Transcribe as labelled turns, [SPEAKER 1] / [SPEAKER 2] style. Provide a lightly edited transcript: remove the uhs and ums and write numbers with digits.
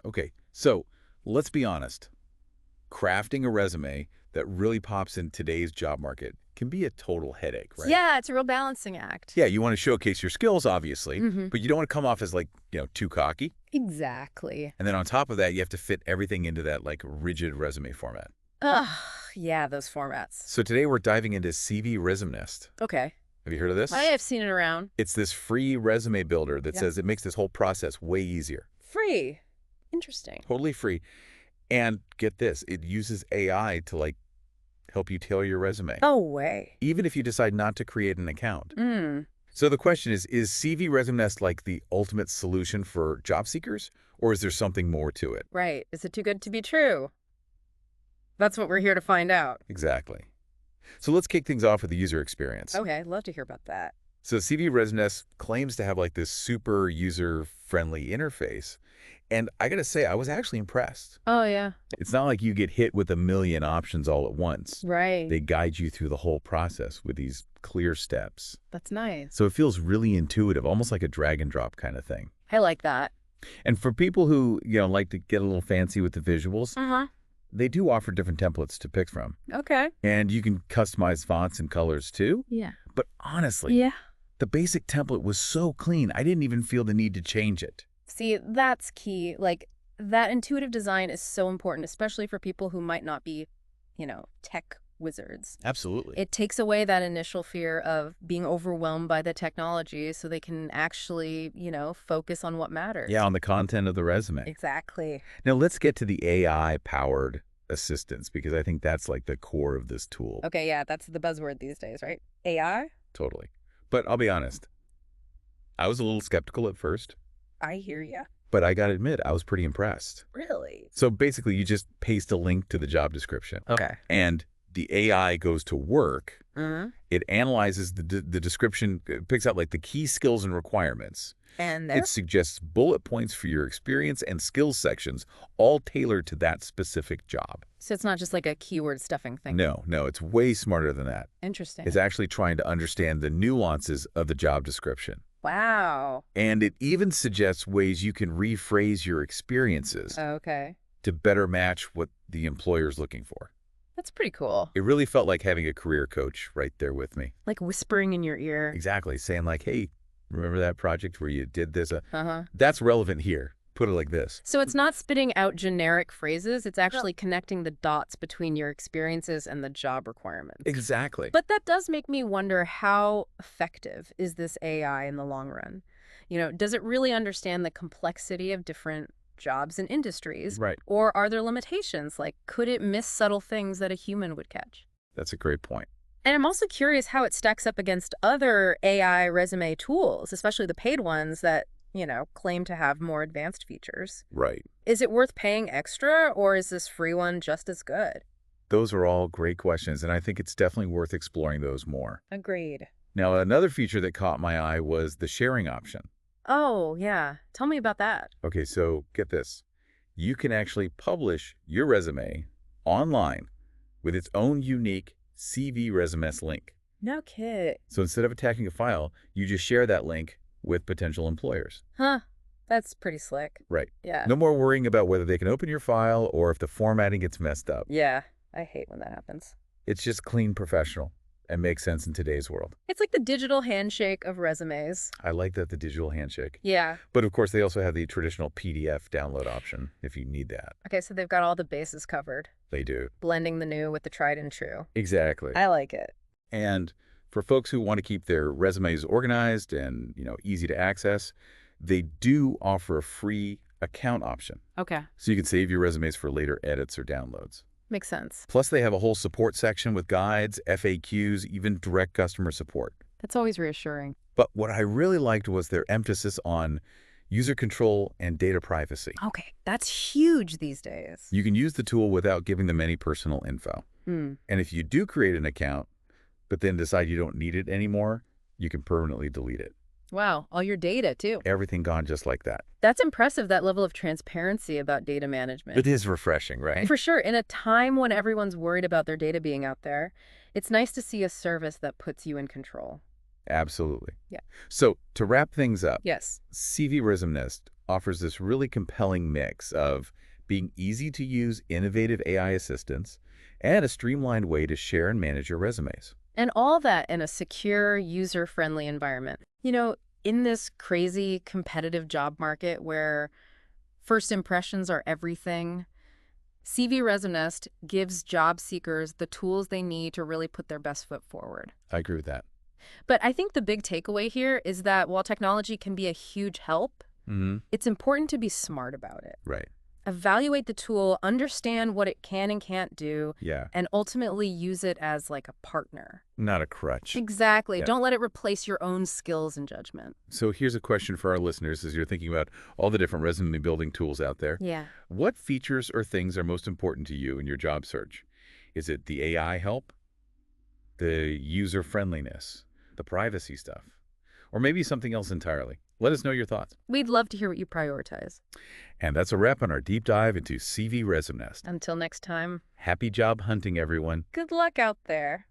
[SPEAKER 1] Okay, so let's be honest. Crafting a resume that really pops in today's job market can be a total headache, right?
[SPEAKER 2] Yeah, it's a real balancing act.
[SPEAKER 1] Yeah, you want to showcase your skills, obviously,
[SPEAKER 2] Mm-hmm.
[SPEAKER 1] but you don't want to come off as like, too cocky.
[SPEAKER 2] Exactly.
[SPEAKER 1] And then on top of that, you have to fit everything into that like rigid resume format.
[SPEAKER 2] Ugh, yeah, those formats.
[SPEAKER 1] So today we're diving into CV Resume Nest.
[SPEAKER 2] Okay.
[SPEAKER 1] Have you heard of
[SPEAKER 2] I
[SPEAKER 1] this?
[SPEAKER 2] have seen it around.
[SPEAKER 1] It's this free resume builder that
[SPEAKER 2] Yeah.
[SPEAKER 1] says it makes this whole process way easier.
[SPEAKER 2] Free. Interesting.
[SPEAKER 1] Totally free. And get this, it uses AI to like help you tailor your resume,
[SPEAKER 2] No way.
[SPEAKER 1] even if you decide not to create an account.
[SPEAKER 2] Mm.
[SPEAKER 1] So the question is CV Resume Nest like the ultimate solution for job seekers, or is there something more to it?
[SPEAKER 2] Right. Is it too good to be true? That's what we're here to find out.
[SPEAKER 1] Exactly. So let's kick things off with the user experience.
[SPEAKER 2] Okay, I'd love to hear about that.
[SPEAKER 1] So CV Resume Nest claims to have like this super user-friendly interface. And I gotta say, I was actually impressed.
[SPEAKER 2] Oh, yeah.
[SPEAKER 1] It's not like you get hit with a million options all at once.
[SPEAKER 2] Right.
[SPEAKER 1] They guide you through the whole process with these clear steps.
[SPEAKER 2] That's nice.
[SPEAKER 1] So it feels really intuitive, almost like a drag and drop kind of thing.
[SPEAKER 2] I like that.
[SPEAKER 1] And for people who, like to get a little fancy with the visuals,
[SPEAKER 2] Uh-huh.
[SPEAKER 1] they do offer different templates to pick from.
[SPEAKER 2] Okay.
[SPEAKER 1] And you can customize fonts and colors too.
[SPEAKER 2] Yeah.
[SPEAKER 1] But honestly,
[SPEAKER 2] Yeah.
[SPEAKER 1] the basic template was so clean, I didn't even feel the need to change it.
[SPEAKER 2] See, that's key. Like, that intuitive design is so important, especially for people who might not be, tech wizards.
[SPEAKER 1] Absolutely.
[SPEAKER 2] It takes away that initial fear of being overwhelmed by the technology so they can actually, focus on what matters.
[SPEAKER 1] Yeah, on the content of the resume.
[SPEAKER 2] Exactly.
[SPEAKER 1] Now let's get to the AI-powered assistants, because I think that's like the core of this tool.
[SPEAKER 2] Okay, yeah, that's the buzzword these days, right? AI?
[SPEAKER 1] Totally. But I'll be honest, I was a little skeptical at first,
[SPEAKER 2] I hear ya.
[SPEAKER 1] but I gotta admit, I was pretty impressed.
[SPEAKER 2] Really?
[SPEAKER 1] So basically, you just paste a link to the job description,
[SPEAKER 2] Okay.
[SPEAKER 1] and the AI goes to work.
[SPEAKER 2] Mm-hmm.
[SPEAKER 1] It analyzes the description, picks out like the key skills and requirements.
[SPEAKER 2] And
[SPEAKER 1] It suggests bullet points for your experience and skills sections, all tailored to that specific job.
[SPEAKER 2] so it's not just like a keyword stuffing thing.
[SPEAKER 1] No, it's way smarter than that.
[SPEAKER 2] Interesting.
[SPEAKER 1] It's actually trying to understand the nuances of the job description.
[SPEAKER 2] Wow.
[SPEAKER 1] And it even suggests ways you can rephrase your experiences
[SPEAKER 2] Okay.
[SPEAKER 1] to better match what the employer's looking for.
[SPEAKER 2] That's pretty cool.
[SPEAKER 1] It really felt like having a career coach right there with me.
[SPEAKER 2] Like whispering in your ear.
[SPEAKER 1] Exactly. Saying like, hey, remember that project where you did this?
[SPEAKER 2] Uh-huh.
[SPEAKER 1] That's relevant here. Put it like this.
[SPEAKER 2] So it's not spitting out generic phrases, it's actually connecting the dots between your experiences and the job requirements.
[SPEAKER 1] Exactly.
[SPEAKER 2] But that does make me wonder, how effective is this AI in the long run? Does it really understand the complexity of different jobs and industries?
[SPEAKER 1] Right.
[SPEAKER 2] Or are there limitations? Like, could it miss subtle things that a human would catch?
[SPEAKER 1] That's a great point.
[SPEAKER 2] And I'm also curious how it stacks up against other AI resume tools, especially the paid ones that, claim to have more advanced features.
[SPEAKER 1] Right.
[SPEAKER 2] Is it worth paying extra, or is this free one just as good?
[SPEAKER 1] Those are all great questions, and I think it's definitely worth exploring those more.
[SPEAKER 2] Agreed.
[SPEAKER 1] Now, another feature that caught my eye was the sharing option.
[SPEAKER 2] Oh, yeah. Tell me about that.
[SPEAKER 1] Okay, so get this. You can actually publish your resume online with its own unique CV Resume Nest link.
[SPEAKER 2] No kid.
[SPEAKER 1] So instead of attaching a file, you just share that link with potential employers.
[SPEAKER 2] Huh. That's pretty slick.
[SPEAKER 1] Right.
[SPEAKER 2] Yeah.
[SPEAKER 1] No more worrying about whether they can open your file or if the formatting gets messed up.
[SPEAKER 2] Yeah. I hate when that happens.
[SPEAKER 1] It's just clean professional and makes sense in today's world.
[SPEAKER 2] It's like the digital handshake of resumes.
[SPEAKER 1] I like that, the digital handshake.
[SPEAKER 2] Yeah.
[SPEAKER 1] But of course, they also have the traditional PDF download option if you need that.
[SPEAKER 2] Okay, so they've got all the bases covered.
[SPEAKER 1] They do.
[SPEAKER 2] Blending the new with the tried and true.
[SPEAKER 1] Exactly.
[SPEAKER 2] I like it.
[SPEAKER 1] And for folks who want to keep their resumes organized and, easy to access, they do offer a free account option.
[SPEAKER 2] Okay.
[SPEAKER 1] So you can save your resumes for later edits or downloads.
[SPEAKER 2] Makes sense.
[SPEAKER 1] Plus, they have a whole support section with guides, FAQs, even direct customer support.
[SPEAKER 2] That's always reassuring.
[SPEAKER 1] But what I really liked was their emphasis on user control and data privacy.
[SPEAKER 2] Okay, that's huge these days.
[SPEAKER 1] You can use the tool without giving them any personal info.
[SPEAKER 2] Hmm.
[SPEAKER 1] And if you do create an account, but then decide you don't need it anymore, you can permanently delete it.
[SPEAKER 2] Wow, all your data, too.
[SPEAKER 1] Everything gone just like that.
[SPEAKER 2] That's impressive, that level of transparency about data management.
[SPEAKER 1] It is refreshing, right?
[SPEAKER 2] For sure. In a time when everyone's worried about their data being out there, it's nice to see a service that puts you in control.
[SPEAKER 1] Absolutely.
[SPEAKER 2] Yeah.
[SPEAKER 1] So to wrap things up,
[SPEAKER 2] Yes.
[SPEAKER 1] CV Resume Nest offers this really compelling mix of being easy to use innovative AI assistants and a streamlined way to share and manage your resumes.
[SPEAKER 2] And all that in a secure, user-friendly environment. In this crazy competitive job market where first impressions are everything, CV Resume Nest gives job seekers the tools they need to really put their best foot forward.
[SPEAKER 1] I agree with that.
[SPEAKER 2] But I think the big takeaway here is that while technology can be a huge help,
[SPEAKER 1] Mm-hmm.
[SPEAKER 2] it's important to be smart about it.
[SPEAKER 1] Right.
[SPEAKER 2] Evaluate the tool, understand what it can and can't do,
[SPEAKER 1] Yeah.
[SPEAKER 2] and ultimately use it as like a partner.
[SPEAKER 1] Not a crutch.
[SPEAKER 2] Exactly.
[SPEAKER 1] Yeah.
[SPEAKER 2] Don't let it replace your own skills and judgment.
[SPEAKER 1] So here's a question for our listeners as you're thinking about all the different resume building tools out there.
[SPEAKER 2] Yeah.
[SPEAKER 1] What features or things are most important to you in your job search? Is it the AI help, the user friendliness, the privacy stuff, or maybe something else entirely? Let us know your thoughts.
[SPEAKER 2] We'd love to hear what you prioritize.
[SPEAKER 1] And that's a wrap on our deep dive into CV Resume Nest.
[SPEAKER 2] Until next time,
[SPEAKER 1] Happy job hunting, everyone.
[SPEAKER 2] good luck out there.